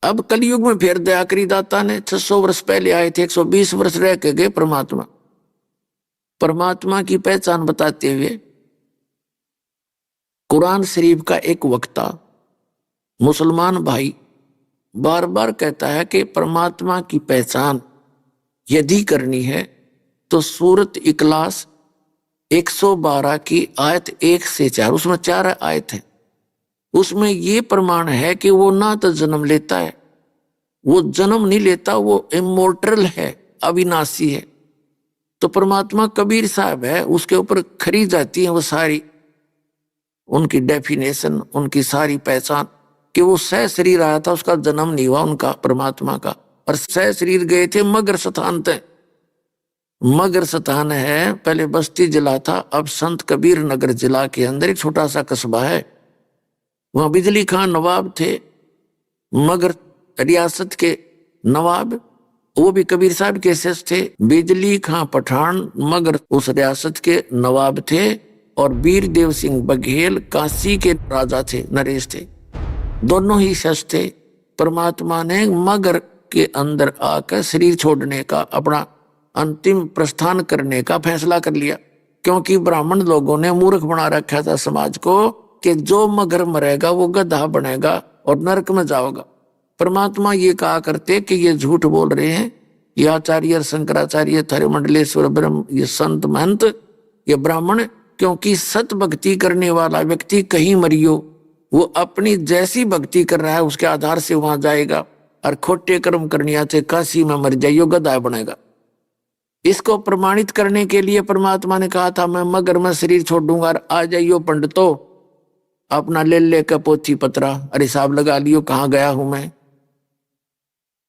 अब कलयुग में फिर दया करी दाता ने। 600 वर्ष पहले आए थे, 120 वर्ष रह के गए परमात्मा। परमात्मा की पहचान बताते हुए कुरान शरीफ का एक वक्ता मुसलमान भाई बार बार कहता है कि परमात्मा की पहचान यदि करनी है तो सूरत इखलास 112 की आयत 1 से 4, उसमें 4 आयत है, उसमें ये प्रमाण है कि वो ना तो जन्म लेता है, वो जन्म नहीं लेता, वो इमोर्टल है, अविनाशी है। तो परमात्मा कबीर साहब है, उसके ऊपर खरी जाती है वो सारी उनकी डेफिनेशन, उनकी सारी पहचान कि वो सह शरीर आया था, उसका जन्म नहीं हुआ उनका परमात्मा का, और सह शरीर गए थे मगर स्थान तक। मगर स्थान है, पहले बस्ती जिला था, अब संत कबीर नगर जिला के अंदर एक छोटा सा कस्बा है। वहां बिजली खान नवाब थे, मगर रियासत के नवाब, वो भी कबीर साहब के शिष्य थे। बिजली खां पठान मगर उस रियासत के नवाब थे, और वीर देव सिंह बघेल काशी के राजा थे, नरेश थे, दोनों ही शिष्य थे। परमात्मा ने मगर के अंदर आकर शरीर छोड़ने का, अपना अंतिम प्रस्थान करने का फैसला कर लिया, क्योंकि ब्राह्मण लोगों ने मूर्ख बना रखा था समाज को कि जो मगर मरेगा वो गधा बनेगा और नरक में जाओगा। परमात्मा ये कहा करते कि ये झूठ बोल रहे हैं, ये आचार्य शंकराचार्य थारे मंडलेश्वर ब्रह्म, ये संत महंत, ये ब्राह्मण, क्योंकि सत भक्ति करने वाला व्यक्ति कहीं मरियो, वो अपनी जैसी भक्ति कर रहा है उसके आधार से वहां जाएगा, और खोटे कर्म करने से काशी में मर जाइयो, गधा बनेगा। इसको प्रमाणित करने के लिए परमात्मा ने कहा था मैं मगर में शरीर छोड़ूंगा, और आ जाइयो पंडितो, अपना ले का पोथी पत्रा, अरे हिसाब लगा लियो कहाँ गया हूं मैं।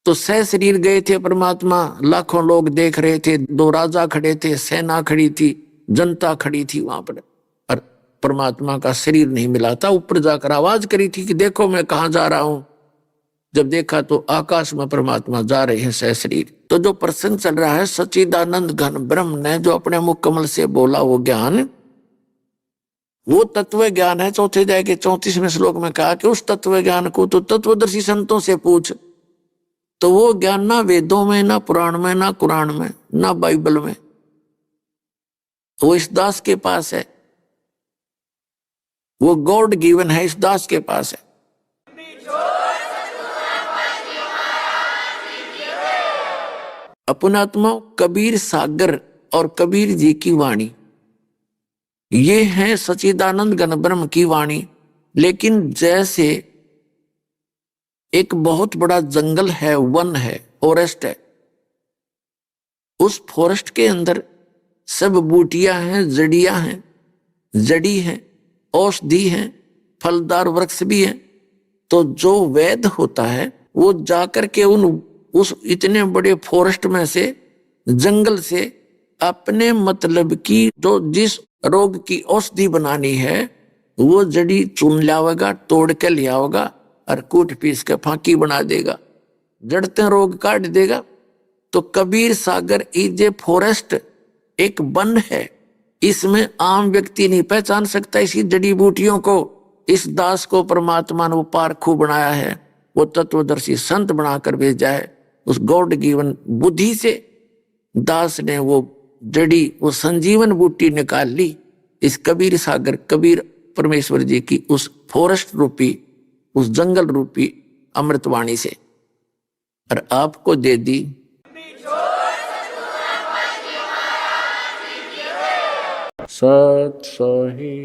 तो सह शरीर गए थे परमात्मा, लाखों लोग देख रहे थे, 2 राजा खड़े थे, सेना खड़ी थी, जनता खड़ी थी वहां पर, और परमात्मा का शरीर नहीं मिला था। ऊपर जाकर आवाज करी थी कि देखो मैं कहाँ जा रहा हूं। जब देखा तो आकाश में परमात्मा जा रहे हैं सह शरीर। तो जो प्रसंग चल रहा है, सच्चिदानंद घन ब्रह्म ने जो अपने मुख कमल से बोला वो ज्ञान, वो तत्व ज्ञान है। चौथे अध्याय के 34वें श्लोक में कहा कि उस तत्व ज्ञान को तो तत्वदर्शी संतों से पूछ। तो वो ज्ञान ना वेदों में, ना पुराण में, ना कुरान में, ना बाइबल में, वो इस दास के पास है, वो गॉड गिवन है, इस दास के पास है। अपनात्मा कबीर सागर और कबीर जी की वाणी, ये है सच्चिदानंद घन ब्रह्म की वाणी। लेकिन जैसे एक बहुत बड़ा जंगल है, वन है, फॉरेस्ट है, उस फॉरेस्ट के अंदर सब बूटियां हैं, जड़ियां हैं, जड़ी हैं, औषधि हैं, फलदार वृक्ष भी हैं। तो जो वैद्य होता है वो जाकर के उस इतने बड़े फॉरेस्ट में से, जंगल से, अपने मतलब की जो जिस रोग की औषधि बनानी है वो जड़ी चुन लावेगा, तोड़ के ले आओगा और कूट पीस के फांकी बना देगा, जड़ते रोग काट देगा। तो कबीर सागर इज ए फॉरेस्ट, एक वन है, इसमें आम व्यक्ति नहीं पहचान सकता इसी जड़ी बूटियों को। इस दास को परमात्मा ने वो पारखू बनाया है, वो तत्वदर्शी संत बनाकर भेजा है। उस गॉड गिवन बुद्धि से दास ने वो जड़ी, वो संजीवन बूटी निकाल ली इस कबीर सागर, कबीर परमेश्वर जी की उस फॉरेस्ट रूपी, उस जंगल रूपी अमृतवाणी से, और आपको दे दी। सत सही